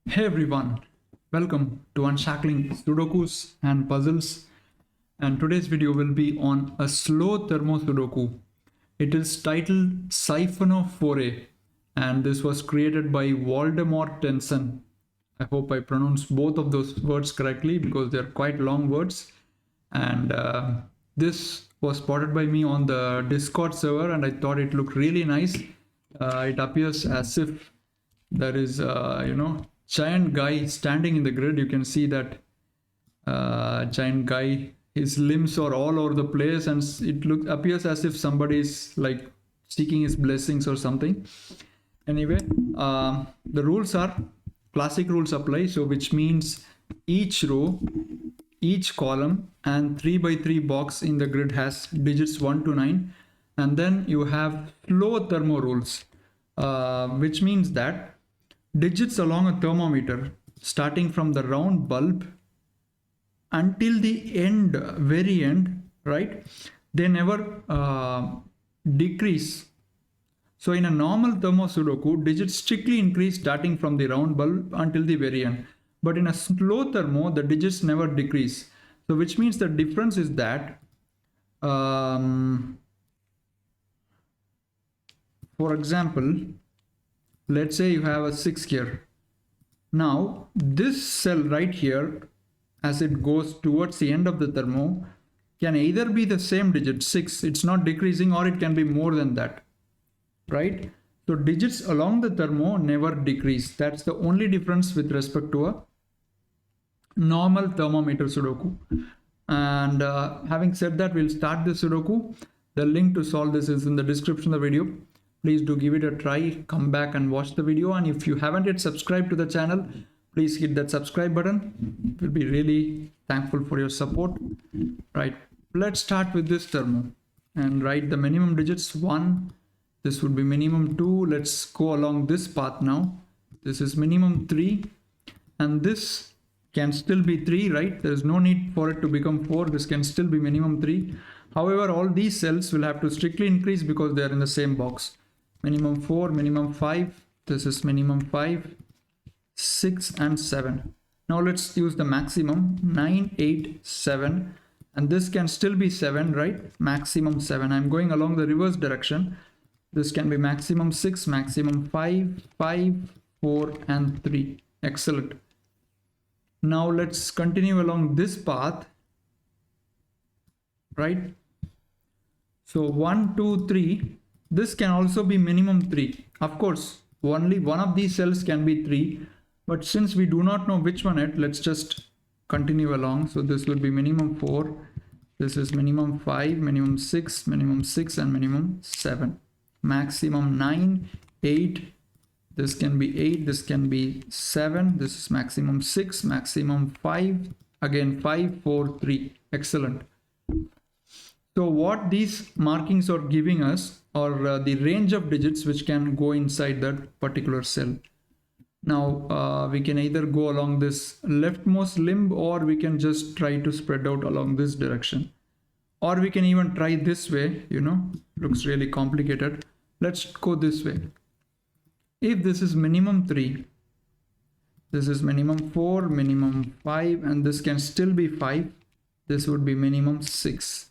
Hey everyone, welcome to Unshackling Sudokus and Puzzles. And today's video will be on a slow Thermo Sudoku. It is titled Siphonophore, and this was created by Voldemortensen. I hope I pronounced both of those words correctly because they're quite long words. And this was spotted by me on the Discord server, and I thought it looked really nice. It appears as if there is giant guy standing in the grid. You can see that giant guy, his limbs are all over the place, and it appears as if somebody is like seeking his blessings or something. Anyway, the rules are classic rules apply, so which means each row, each column and 3 by 3 box in the grid has digits 1 to 9, and then you have slow thermo rules, which means that digits along a thermometer starting from the round bulb until the end, very end, right, they never decrease. So in a normal Thermo Sudoku, digits strictly increase starting from the round bulb until the very end, but in a slow thermo the digits never decrease. So which means the difference is that for example, let's say you have a 6 here. Now this cell right here, as it goes towards the end of the thermo, can either be the same digit 6, it's not decreasing, or it can be more than that, right? So digits along the thermo never decrease. That's the only difference with respect to a normal thermometer Sudoku. And having said that, we'll start the Sudoku. The link to solve this is in the description of the video. Please do give it a try, come back and watch the video, and if you haven't yet subscribed to the channel, please hit that subscribe button. We'll be really thankful for your support. Right, let's start with this thermo and write the minimum digits 1. This would be minimum 2. Let's go along this path now. This is minimum 3, and this can still be 3, right? There's no need for it to become 4. This can still be minimum 3. However, all these cells will have to strictly increase because they are in the same box. Minimum 4, minimum 5, this is minimum 5, 6 and 7. Now let's use the maximum 9, 8, 7, and this can still be 7, right? Maximum 7. I'm going along the reverse direction. This can be maximum 6, maximum 5, 5, 4 and 3. Excellent. Now let's continue along this path, right? So 1, 2, 3. This can also be minimum 3. Of course, only one of these cells can be 3, but since we do not know which one yet, let's just continue along. So this will be minimum 4. This is minimum 5, minimum 6 and minimum 7. Maximum 9, 8. This can be 8, this can be 7. This is maximum 6, maximum 5, again 5, 4, 3. Excellent. So what these markings are giving us are the range of digits which can go inside that particular cell. Now we can either go along this leftmost limb, or we can just try to spread out along this direction, or we can even try this way. Looks really complicated. Let's go this way. If this is minimum 3, this is minimum 4, minimum 5, and this can still be 5, this would be minimum 6.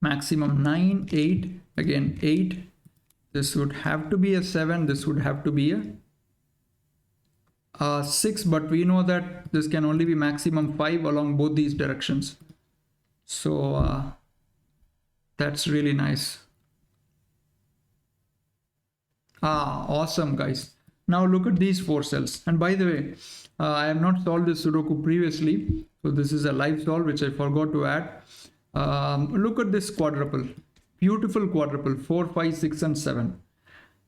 Maximum 9, 8, again 8. This would have to be a 7, this would have to be a 6, but we know that this can only be maximum 5 along both these directions. So that's really nice. Awesome guys. Now look at these 4 cells. And by the way, I have not solved this Sudoku previously, so this is a live solve which I forgot to add. Look at this quadruple, beautiful quadruple, 4, 5, 6 and 7.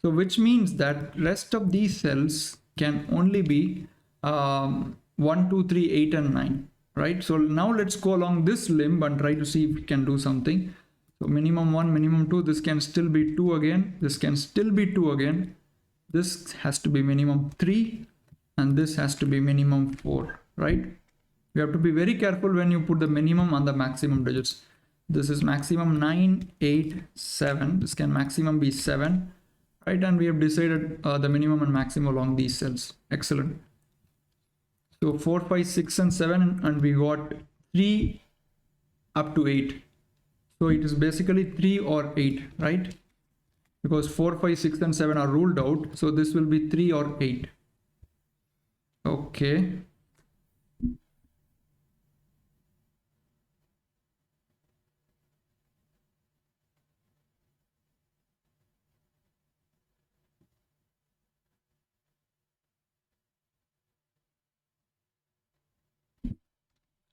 So which means that rest of these cells can only be 1, 2, 3, 8 and 9, right? So now let's go along this limb and try to see if we can do something. So minimum 1, minimum 2, this can still be 2 again, this can still be 2 again, this has to be minimum 3, and this has to be minimum 4, right? You have to be very careful when you put the minimum and the maximum digits. This is maximum 9, 8, 7. This can maximum be 7, right? And we have decided the minimum and maximum along these cells. Excellent. So 4, 5, 6 and 7, and we got 3 up to 8. So it is basically 3 or 8, right? Because 4, 5, 6 and 7 are ruled out. So this will be 3 or 8. Okay.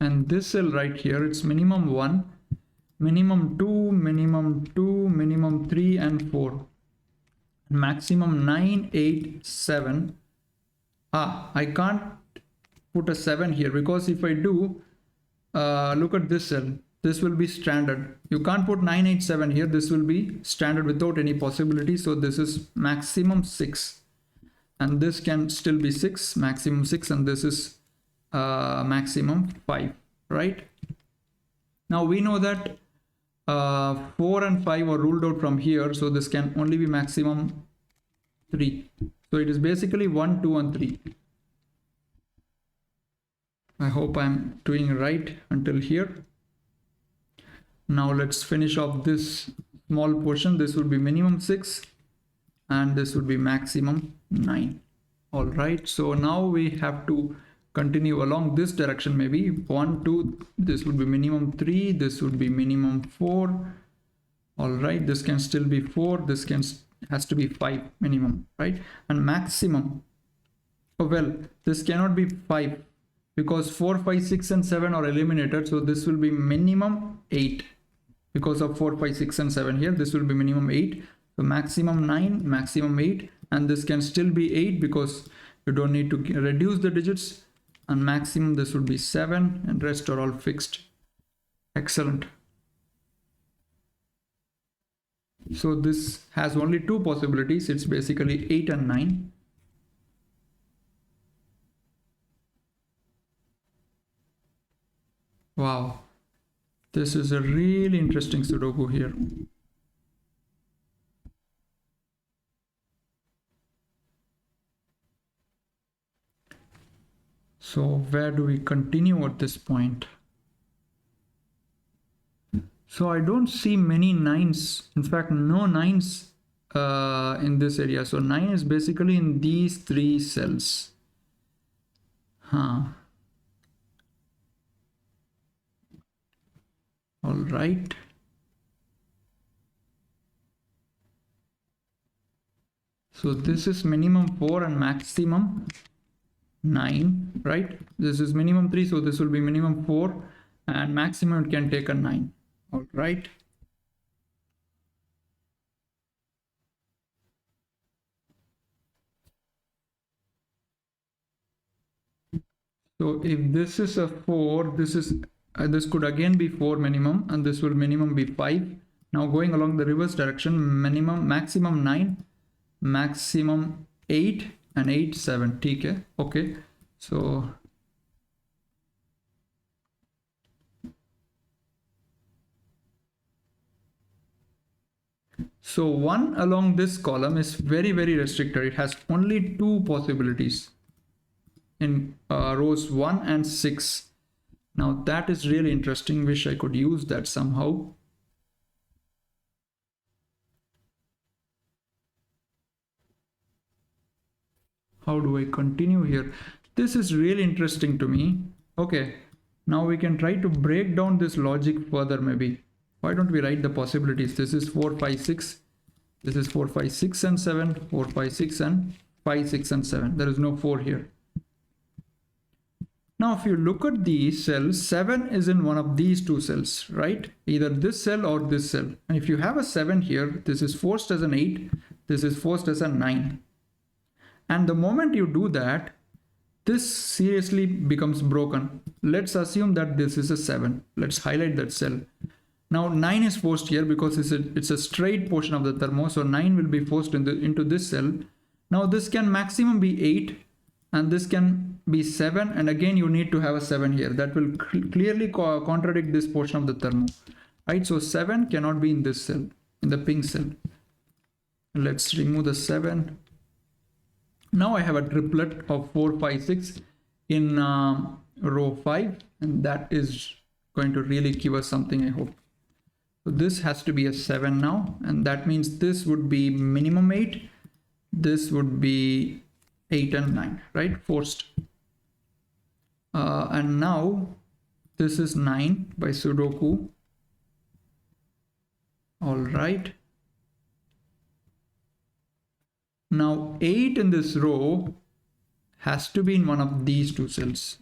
And this cell right here, it's minimum 1, minimum 2, minimum 2, minimum 3 and 4. Maximum 9, 8, 7. I can't put a 7 here because if I do, look at this cell. This will be standard. You can't put 9, 8, 7 here. This will be standard without any possibility. So this is maximum 6. And this can still be 6, maximum 6. And this is maximum 5, right? Now we know that 4 and 5 are ruled out from here. So this can only be maximum 3. So it is basically 1, 2 and 3. I hope I'm doing right until here. Now let's finish off this small portion. This would be minimum 6 and this would be maximum 9. All right. So now we have to continue along this direction. Maybe 1, 2, this would be minimum 3. This would be minimum 4. All right. This can still be 4. This has to be 5 minimum, right? And maximum. Oh, well, this cannot be 5 because 4, 5, 6 and 7 are eliminated. So this will be minimum 8 because of 4, 5, 6 and 7 here. This will be minimum 8. So maximum 9, maximum 8, and this can still be 8 because you don't need to reduce the digits. And maximum this would be 7 and rest are all fixed. Excellent. So this has only 2 possibilities. It's basically 8 and 9. Wow. This is a really interesting Sudoku here. So where do we continue at this point? So I don't see many 9s. In fact, no 9s in this area. So 9 is basically in these 3 cells. All right. So this is minimum 4 and maximum 9, right? This is minimum 3, so this will be minimum 4 and maximum it can take a 9. All right. So if this is a 4, this could again be 4 minimum, and this will minimum be 5. Now going along the reverse direction, maximum 9, maximum 8 and 8, 7. TK. Okay. So one along this column is very, very restricted. It has only 2 possibilities in rows 1 and 6. Now that is really interesting. Wish I could use that somehow. How do I continue here? This is really interesting to me. Okay, now we can try to break down this logic further maybe. Why don't we write the possibilities? This is 4, 5, 6. This is 4, 5, 6 and 7. 4, 5, 6 and 5, 6 and 7. There is no 4 here. Now if you look at these cells, 7 is in one of these 2 cells, right? Either this cell or this cell. And if you have a 7 here, this is forced as an 8. This is forced as a 9. And the moment you do that, this seriously becomes broken. Let's assume that this is a 7. Let's highlight that cell. Now 9 is forced here because it's a straight portion of the thermo. So 9 will be forced into this cell. Now this can maximum be 8 and this can be 7. And again, you need to have a 7 here. That will clearly contradict this portion of the thermo, right? So 7 cannot be in this cell, in the pink cell. Let's remove the 7. Now I have a triplet of 4, 5, 6 in row 5, and that is going to really give us something, I hope. So this has to be a 7 now, and that means this would be minimum 8. This would be 8 and 9, right? Forced. And now this is 9 by Sudoku. All right. Now 8 in this row has to be in one of these two cells.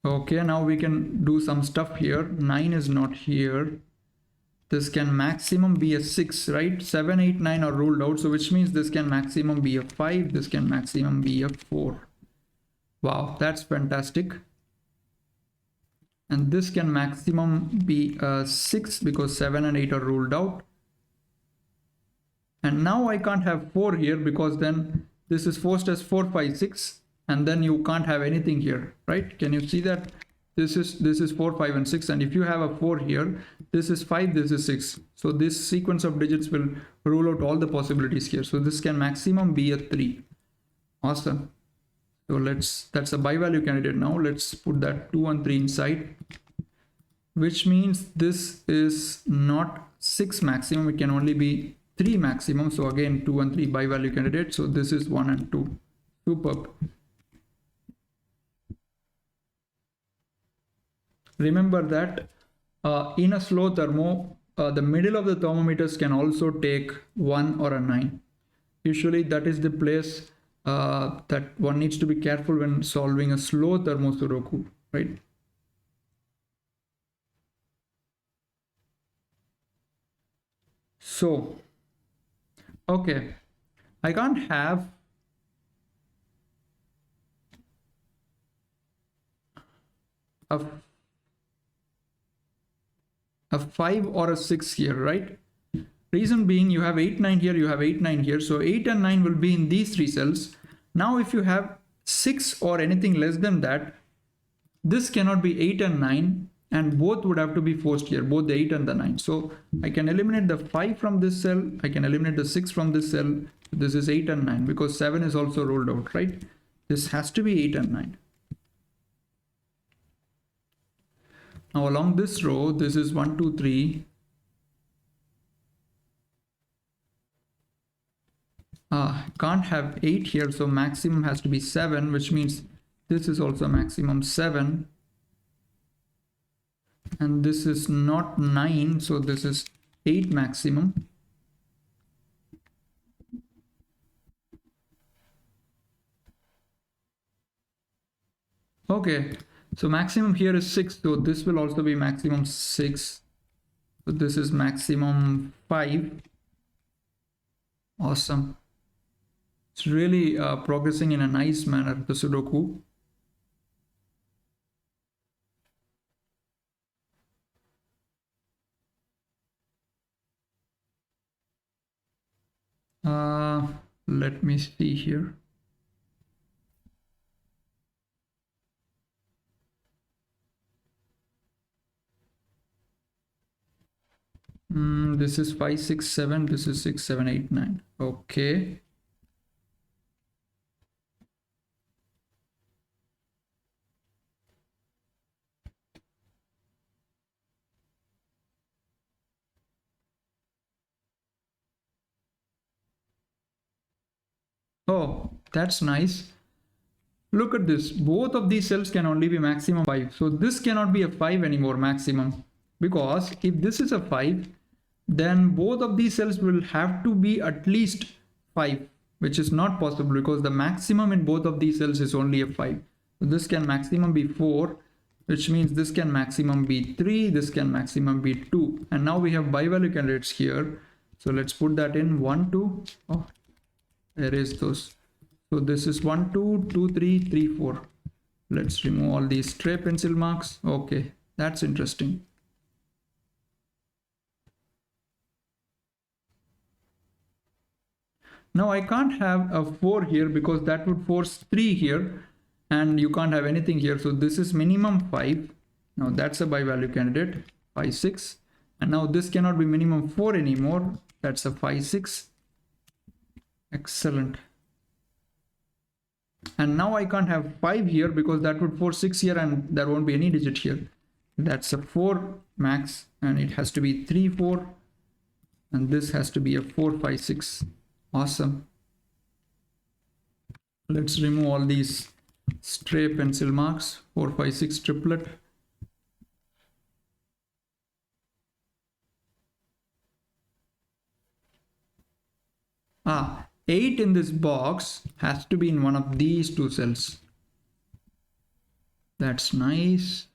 Okay, now we can do some stuff here. 9 is not here. This can maximum be a 6, right? 7, 8, 9 are ruled out. So which means this can maximum be a 5. This can maximum be a 4. Wow, that's fantastic. And this can maximum be a 6 because 7 and 8 are ruled out. And now I can't have 4 here because then this is forced as 4, 5, 6. And then you can't have anything here, right? Can you see that? This is 4, 5, and 6. And if you have a 4 here, this is 5, this is 6. So this sequence of digits will rule out all the possibilities here. So this can maximum be a 3. Awesome. So that's a bi-value candidate now. Let's put that 2 and 3 inside, which means this is not 6 maximum. It can only be 3 maximum. So again, 2 and 3 bi-value candidates. So this is 1 and 2. Superb. Remember that in a slow thermo, the middle of the thermometers can also take 1 or a 9. Usually that is the place that one needs to be careful when solving a slow Thermo Sudoku, right? So, okay, I can't have a 5 or a 6 here, right? Reason being, you have 8, 9 here, you have 8, 9 here. So 8 and 9 will be in these 3 cells. Now, if you have 6 or anything less than that, this cannot be 8 and 9, and both would have to be forced here, both the 8 and the 9. So I can eliminate the 5 from this cell. I can eliminate the 6 from this cell. This is 8 and 9 because 7 is also rolled out, right? This has to be 8 and 9. Now along this row, this is 1, 2, 3. Can't have 8 here, so maximum has to be 7, which means this is also maximum 7. And this is not 9, so this is 8 maximum. Okay, so maximum here is 6, so this will also be maximum 6. So this is maximum 5. Awesome. It's really progressing in a nice manner, the Sudoku. Let me see here. This is 5, 6, 7. This is 6, 7, 8, 9. Okay. Oh, that's nice. Look at this. Both of these cells can only be maximum 5. So this cannot be a 5 anymore maximum, because if this is a 5, then both of these cells will have to be at least 5, which is not possible because the maximum in both of these cells is only a 5. So this can maximum be 4, which means this can maximum be 3, this can maximum be 2. And now we have bi-value candidates here. So let's put that in 1, 2. Oh, there is those. So this is 1, 2, 2, 3, 3, 4. Let's remove all these stray pencil marks. Okay, that's interesting. Now I can't have a 4 here because that would force 3 here, and you can't have anything here. So this is minimum 5. Now that's a bi-value candidate, 5, 6. And now this cannot be minimum 4 anymore. That's a 5 6. Excellent. And now I can't have 5 here because that would force 6 here and there won't be any digit here. That's a 4 max, and it has to be 3 4, and this has to be a 4 5 6. Awesome. Let's remove all these stray pencil marks. 4 5 6 triplet. Ah, 8 in this box has to be in one of these two cells. That's nice.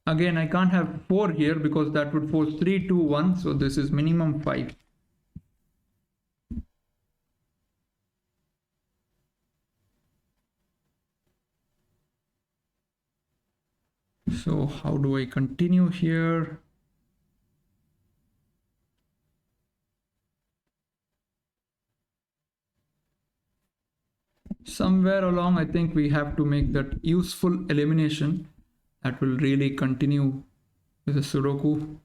Again, I can't have 4 here because that would force 3 2 1, so this is minimum 5. So how do I continue here? Somewhere along, I think we have to make that useful elimination that will really continue with the Sudoku.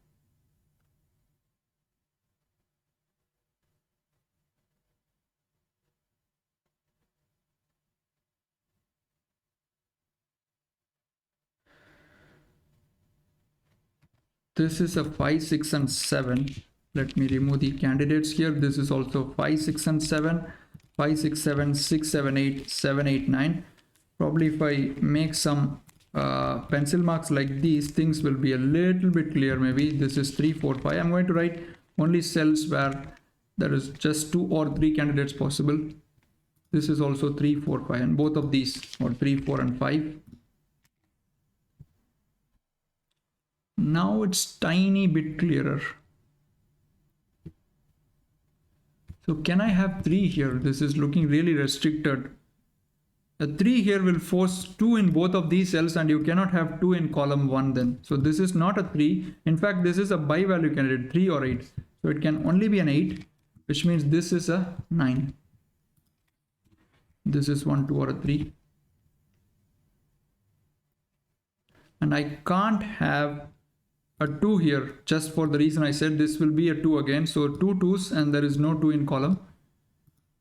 This is a 5 6 and 7. Let me remove the candidates here. This is also 5 6 and 7. 5 6 7 6 7 8 7 8 9. Probably if I make some pencil marks like these, things will be a little bit clear. Maybe this is 3 4 5. I'm going to write only cells where there is just 2 or 3 candidates possible. This is also 3 4 5, and both of these are 3 4 and 5. Now it's tiny bit clearer. So can I have 3 here? This is looking really restricted. A 3 here will force 2 in both of these cells, and you cannot have 2 in column 1 then. So this is not a 3. In fact, this is a bi-value candidate, 3 or 8. So it can only be an 8, which means this is a 9. This is 1, 2 or a 3. And I can't have a 2 here, just for the reason I said this will be a 2 again. So 2 2s, and there is no 2 in column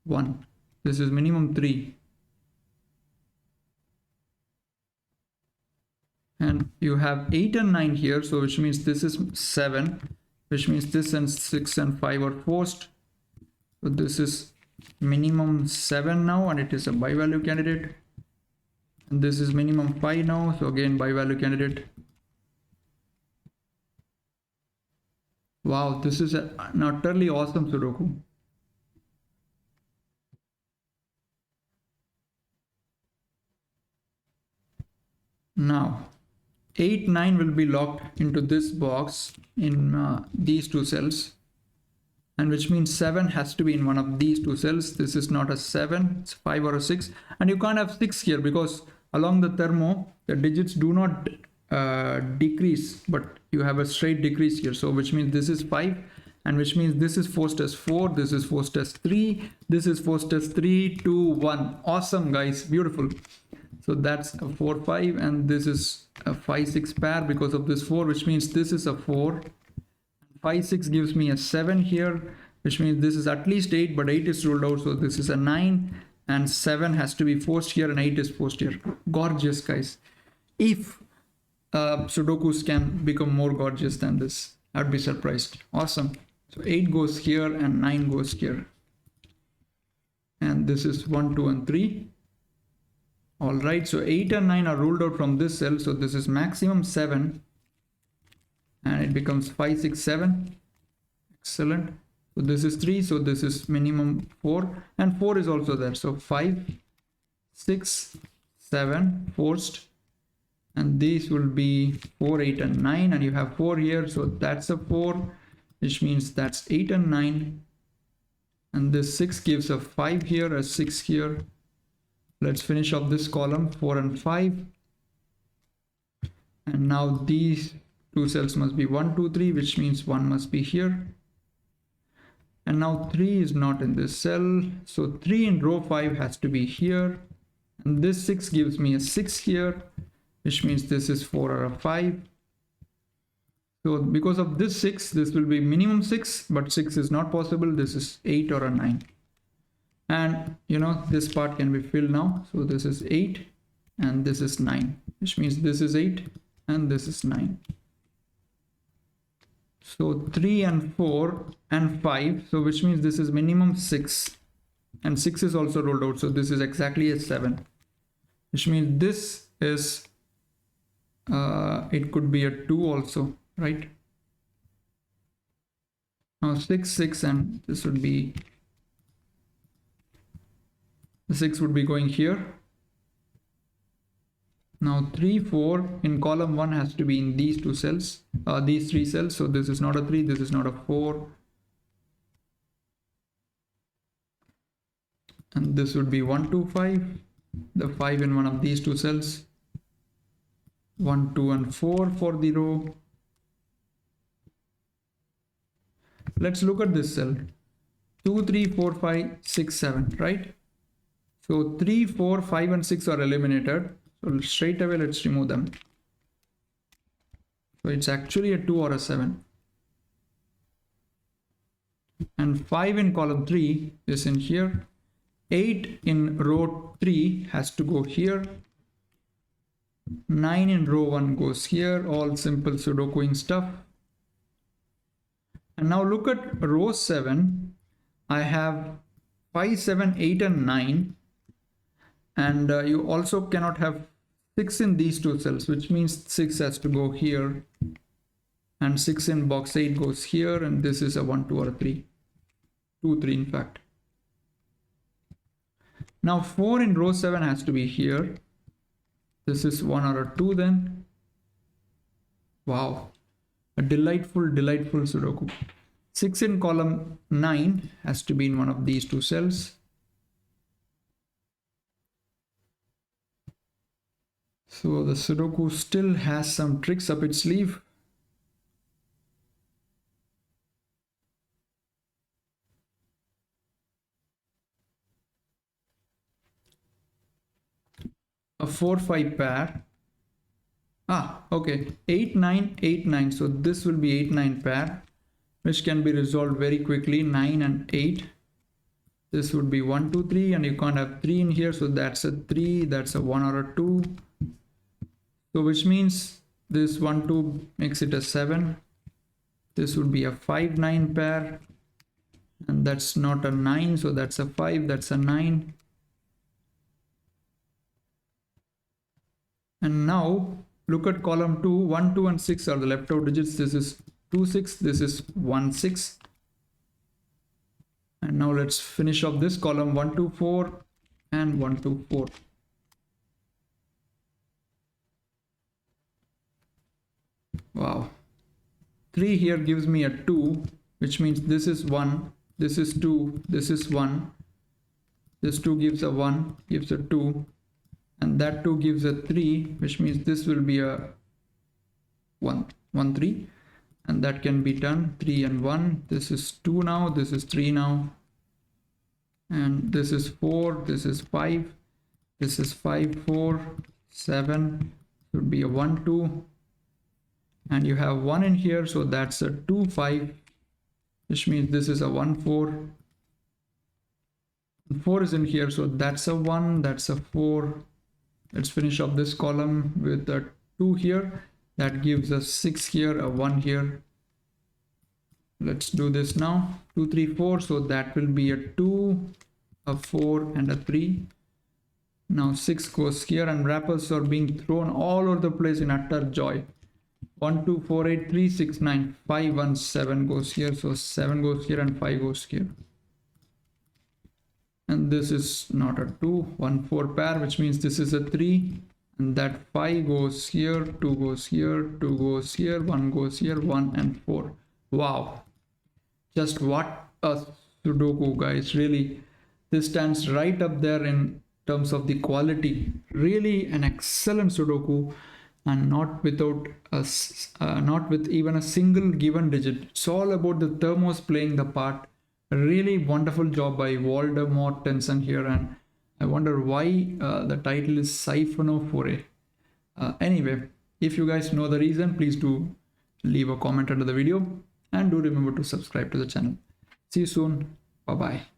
1. This is minimum 3. And you have 8 and 9 here, so which means this is 7, which means this and 6 and 5 are forced. So this is minimum 7 now, and it is a bi-value candidate. And this is minimum 5 now, so again bi-value candidate. Wow, this is an utterly awesome Sudoku. Now 8 9 will be locked into this box in these two cells, and which means 7 has to be in one of these two cells. This is not a 7, it's 5 or a 6, and you can't have 6 here because along the thermo the digits do not decrease, but you have a straight decrease here. So which means this is 5, and which means this is forced as 4, this is forced as 3, this is forced as 3 2 1. Awesome guys, beautiful. So that's a 4 5, and this is a 5 6 pair because of this 4, which means this is a 4. 5 6 gives me a 7 here, which means this is at least 8, but 8 is ruled out, so this is a 9, and 7 has to be forced here, and 8 is forced here. Gorgeous guys. If Sudokus can become more gorgeous than this, I'd be surprised. Awesome. So 8 goes here and 9 goes here, and this is 1 2 and 3. All right, so 8 and 9 are ruled out from this cell, so this is maximum 7, and it becomes 5 6 7. Excellent. So this is 3, so this is minimum 4, and 4 is also there, so 5 6 7 forced, and these will be 4 8 and 9, and you have 4 here, so that's a 4, which means that's 8 and 9, and this 6 gives a 5 here, a 6 here. Let's finish off this column, 4 and 5, and now these two cells must be 1 2 3, which means 1 must be here, and now 3 is not in this cell, so 3 in row 5 has to be here, and this 6 gives me a 6 here, which means this is 4 or a 5. So because of this 6, this will be minimum 6, but 6 is not possible. This is 8 or a 9. And you know, this part can be filled now. So this is 8 and this is 9, which means this is 8 and this is 9. So 3 and 4 and 5. So which means this is minimum 6. And 6 is also rolled out. So this is exactly a 7. Which means this is, it could be a 2 also, right? Now 6, 6, and this would be, the 6 would be going here. Now 3, 4 in column 1 has to be in these two cells, these 3 cells. So this is not a 3, this is not a 4. And this would be 1, 2, 5. The 5 in one of these two cells. 1, 2, and 4 for the row. Let's look at this cell. 2, 3, 4, 5, 6, 7, right? So 3, 4, 5, and 6 are eliminated. So straight away, let's remove them. So it's actually a 2 or a 7. And 5 in column 3 is in here. 8 in row 3 has to go here. 9 in row 1 goes here. All simple Sudokuing stuff. And now look at row 7. I have 5, 7, 8, and 9. And you also cannot have 6 in these two cells, which means 6 has to go here. And 6 in box 8 goes here. And this is a 1, 2, or a 3. 2, 3 in fact. Now 4 in row 7 has to be here. This is 1 or a 2 then. Wow. A delightful, delightful Sudoku. 6 in column 9 has to be in one of these two cells. So the Sudoku still has some tricks up its sleeve. A 4, 5 pair. Okay, 8, 9, 8, 9. So this will be 8, 9 pair, which can be resolved very quickly. 9 and 8. This would be 1, 2, 3, and you can't have 3 in here. So that's a 3, that's a 1 or a 2. So which means this 1, 2 makes it a 7. This would be a 5, 9 pair. And that's not a 9, so that's a 5, that's a 9. And now look at column 2. 1, 2, and 6 are the left out digits. This is 2, 6. This is 1, 6. And now let's finish off this column. 1, 2, 4 and 1, 2, 4. Wow. 3 here gives me a 2, which means this is 1, this is 2, this is 1. This 2 gives a 1, gives a 2. And that 2 gives a 3, which means this will be a 1, 1, 3. And that can be done. 3 and 1. This is 2 now. This is 3 now. And this is 4. This is 5. This is 5, 4, 7. It would be a 1, 2. And you have 1 in here. So that's a 2, 5. Which means this is a 1, 4. 4 is in here. So that's a 1. That's a 4. Let's finish up this column with a 2 here. That gives us 6 here, a 1 here. Let's do this now. 2, 3, 4. So that will be a 2, a 4, and a 3. Now 6 goes here, and wrappers are being thrown all over the place in utter joy. 1, 2, 4, 8, 3, 6, 9, 5, 1, 7 goes here. So 7 goes here and 5 goes here. And this is not a 2, 1, 4 pair, which means this is a 3. And that 5 goes here, 2 goes here, 2 goes here, 1 goes here, 1 and 4. Wow. Just what a Sudoku, guys. Really, this stands right up there in terms of the quality. Really an excellent Sudoku, and not without not with even a single given digit. It's all about the thermos playing the part. A really wonderful job by Voldemortensen here, and I wonder why the title is Siphonophore. Anyway, if you guys know the reason, please do leave a comment under the video, and do remember to subscribe to the channel. See you soon. Bye bye.